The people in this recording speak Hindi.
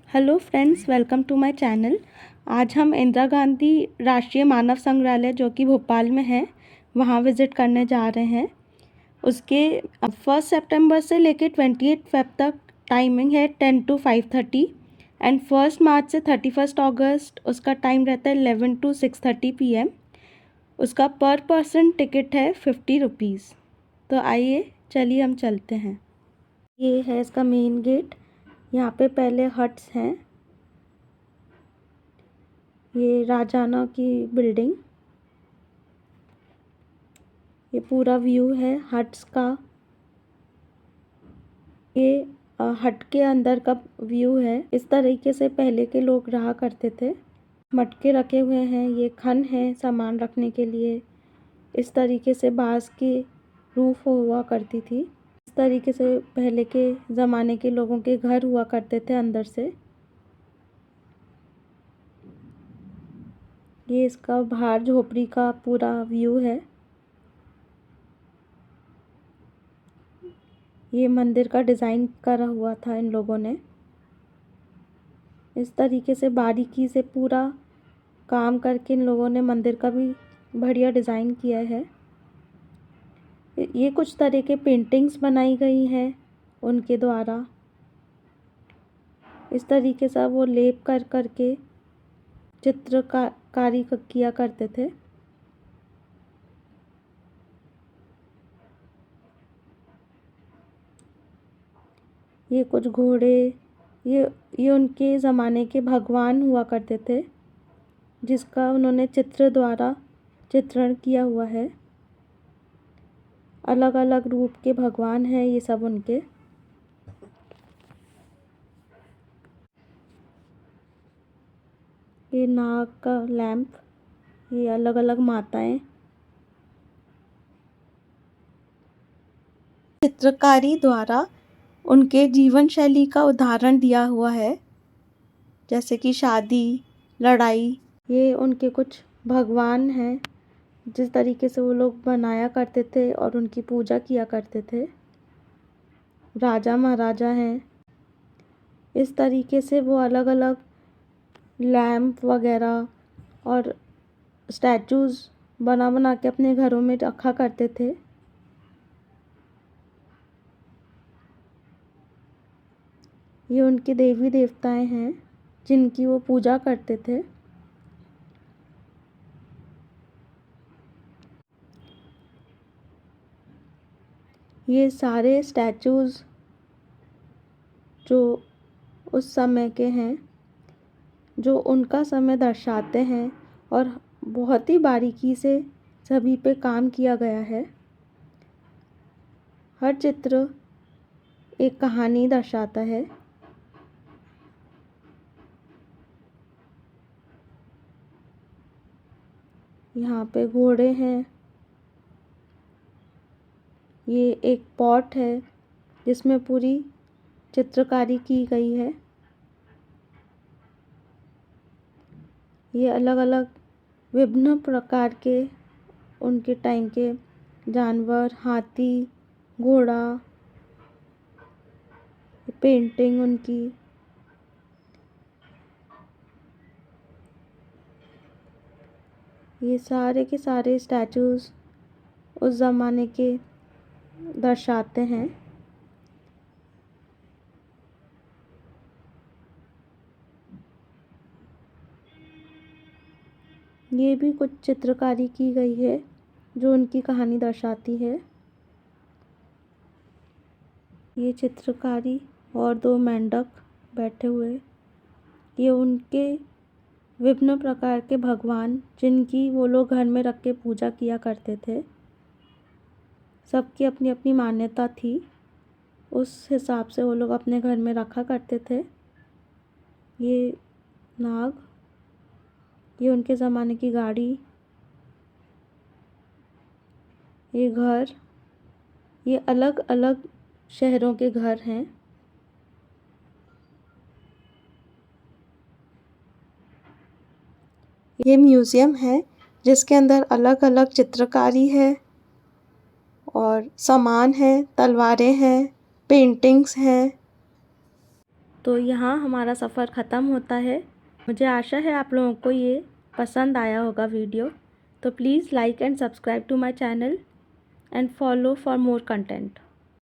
Hello friends, welcome to my channel. आज हम इंदिरा गांधी राष्ट्रीय मानव संग्रहालय जो कि भोपाल में है वहाँ विज़िट करने जा रहे हैं। उसके 1 सितंबर से लेकर 28 फेब तक टाइमिंग है 10 to 5:30 एंड 1 मार्च से 31 अगस्त उसका टाइम रहता है 11 to 6:30 PM। उसका पर पर्सन टिकट है 50 रुपीज़। तो आइए चलिए हम चलते हैं। ये है इसका मेन गेट। यहाँ पे पहले हट्स हैं। ये राजाना की बिल्डिंग, ये पूरा व्यू है हट्स का। ये हट के अंदर का व्यू है। इस तरीके से पहले के लोग रहा करते थे। मटके रखे हुए हैं, ये खन है सामान रखने के लिए। इस तरीके से बांस की रूफ हुआ करती थी। इस तरीके से पहले के ज़माने के लोगों के घर हुआ करते थे अंदर से। ये इसका बाहर झोपड़ी का पूरा व्यू है। ये मंदिर का डिज़ाइन करा हुआ था इन लोगों ने। इस तरीके से बारीकी से पूरा काम करके इन लोगों ने मंदिर का भी बढ़िया डिज़ाइन किया है। ये कुछ तरह के पेंटिंग्स बनाई गई हैं उनके द्वारा। इस तरीके से वो लेप कर करके चित्रकारी किया करते थे। ये कुछ घोड़े, ये उनके ज़माने के भगवान हुआ करते थे जिसका उन्होंने चित्र द्वारा चित्रण किया हुआ है। अलग अलग रूप के भगवान हैं ये सब उनके। ये नाग का लैंप, ये अलग अलग माताएं। चित्रकारी द्वारा उनके जीवन शैली का उदाहरण दिया हुआ है, जैसे कि शादी, लड़ाई। ये उनके कुछ भगवान हैं जिस तरीके से वो लोग बनाया करते थे और उनकी पूजा किया करते थे। राजा महाराजा हैं। इस तरीके से वो अलग अलग लैंप वगैरह और स्टैचूज़ बना बना के अपने घरों में रखा करते थे। ये उनके देवी देवताएं हैं जिनकी वो पूजा करते थे। ये सारे स्टैचूज़ जो उस समय के हैं, जो उनका समय दर्शाते हैं और बहुत ही बारीकी से सभी पे काम किया गया है। हर चित्र एक कहानी दर्शाता है। यहाँ पे घोड़े हैं। ये एक पॉट है जिसमें पूरी चित्रकारी की गई है। ये अलग अलग विभिन्न प्रकार के उनके टाइम के जानवर, हाथी, घोड़ा, पेंटिंग उनकी। ये सारे के सारे स्टैचूज़ उस ज़माने के दर्शाते हैं। ये भी कुछ चित्रकारी की गई है जो उनकी कहानी दर्शाती है। ये चित्रकारी और दो मेंढक बैठे हुए, ये उनके विभिन्न प्रकार के भगवान जिनकी वो लोग घर में रख के पूजा किया करते थे। सबकी अपनी अपनी मान्यता थी, उस हिसाब से वो लोग अपने घर में रखा करते थे। ये नाग, ये उनके ज़माने की गाड़ी, ये घर, ये अलग अलग शहरों के घर हैं। ये म्यूज़ियम है जिसके अंदर अलग अलग चित्रकारी है और सामान है, तलवारें हैं, पेंटिंग्स हैं। तो यहाँ हमारा सफ़र ख़त्म होता है। मुझे आशा है आप लोगों को ये पसंद आया होगा वीडियो। तो please like and subscribe to my channel and follow for more content.